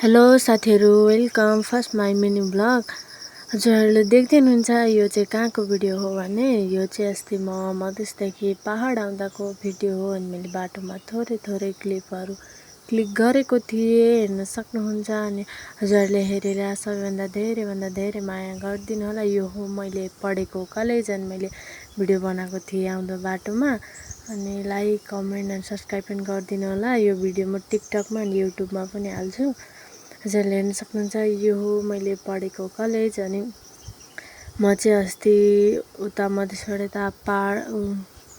Hello साथीहरु, welcome first my mini blog. हजुरहरूले देख्दै हुनुहुन्छ यो चाहिँ कहाँको भिडियो हो भने यो चाहिँ अस्ति म मधेसदेखि पहाड आउँदाको भिडियो हो। अनि मैले बाटोमा थोरै क्लिपहरू क्लिक गरेको थिएँ, हेर्न सक्नुहुन्छ। अनि हजुरहरूले हेरेर सबैभन्दा धेरै माया गरिदिनु होला। यो हो मैले पढेको कलेज। अनि मैले भिडियो बनाएको थिएँ आउँदो बाटोमा। अनि लाइक कमेन्ट अनि सब्सक्राइब पनि गरिदिनु होला। यो भिडियो म टिकटकमा अनि युट्युबमा पनि हाल्छु। हजुरले हेर्न सक्नुहुन्छ यो हो मैले पढेको कलेज। अनि म चाहिँ अस्ति उता मधेसबाट यता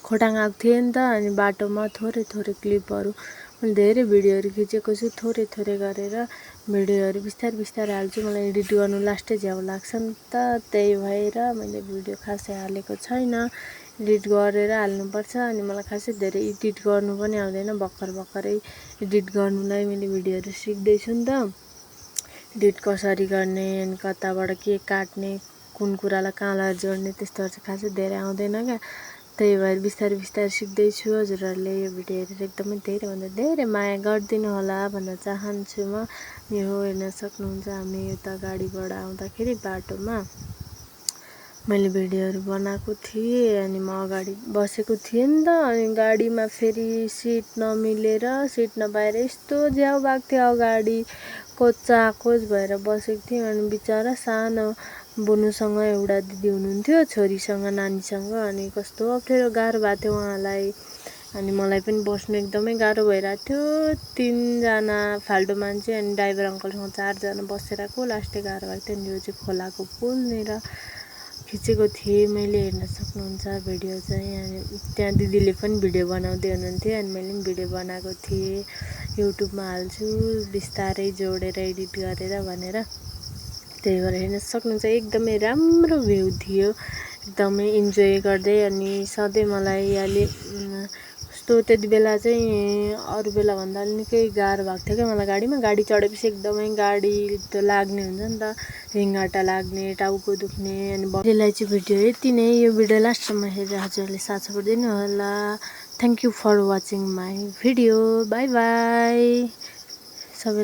खोटाङ आएको थिएँ नि त। अनि बाटोमा थोरै क्लिपहरू मैले धेरै भिडियोहरू खिचेको छु। थोरै गरेर भिडियोहरू बिस्तारै हाल्छु। मलाई एडिट गर्नु लास्टै झ्याउ लाग्छ नि त, त्यही भएर मैले भिडियो खासै हालेको छैन। एडिट गरेर हाल्नुपर्छ। अनि मलाई खासै धेरै एडिट गर्नु पनि आउँदैन, भर्खरै एडिट गर्नुलाई मैले भिडियोहरू सिक्दैछु नि त। एडिट कसरी गर्ने अनि कताबाट के काट्ने, कुन कुरालाई कहाँलाई जोड्ने, त्यस्तोहरू चाहिँ खासै धेरै आउँदैन क्या। त्यही भएर बिस्तारै सिक्दैछु। हजुरहरूले यो भिडियो हेरेर एकदमै धेरैभन्दा धेरै माया गरिदिनु होला भन्न चाहन्छु म। यो हेर्न सक्नुहुन्छ हामी उता गाडीबाट आउँदाखेरि बाटोमा मैले भिडियोहरू बनाएको थिएँ। अनि म अगाडि बसेको थिएँ नि त। अनि गाडीमा फेरि सिट नमिलेर सिट नपाएर यस्तो झ्याउ भएको थियो, अगाडि कोच भएर बसेको थिएँ। अनि बिचरा सानो बुनुसँग एउटा दिदी हुनुहुन्थ्यो, छोरीसँग नानीसँग। अनि कस्तो अप्ठ्यारो गाह्रो भएको थियो उहाँलाई। अनि मलाई पनि बस्नु एकदमै गाह्रो भइरहेको थियो। 3 जना फाल्टो मान्छे अनि ड्राइभर अङ्कलसँग 4 जना बसेरको लास्टै गाह्रो भएको थियो। अनि यो चाहिँ खोलाको पुलनिर खिचेको थिएँ मैले, हेर्न सक्नुहुन्छ भिडियो चाहिँ। अनि त्यहाँ दिदीले पनि भिडियो बनाउँदै हुनुहुन्थ्यो। अनि मैले पनि भिडियो बनाएको थिएँ, युट्युबमा हाल्छु बिस्तारै जोडेर एडिट गरेर भनेर। त्यही भएर हेर्न सक्नुहुन्छ एकदमै राम्रो भ्यू थियो, एकदमै इन्जोय गर्दै। अनि सधैँ मलाई अहिले कस्तो त्यति बेला चाहिँ अरू बेला भन्दा निकै गाह्रो भएको थियो क्या मलाई गाडीमा। गाडी चढेपछि एकदमै गाडी त लाग्ने हुन्छ नि त, रिङ्गाटा लाग्ने, टाउको दुख्ने। अनि यसलाई चाहिँ भिडियो यति नै। यो भिडियो लास्टसम्म हेरेर हजुरहरूले साथ सपोर्ट दिनु होला। Thank you for watching my video. Bye bye सबैलाई।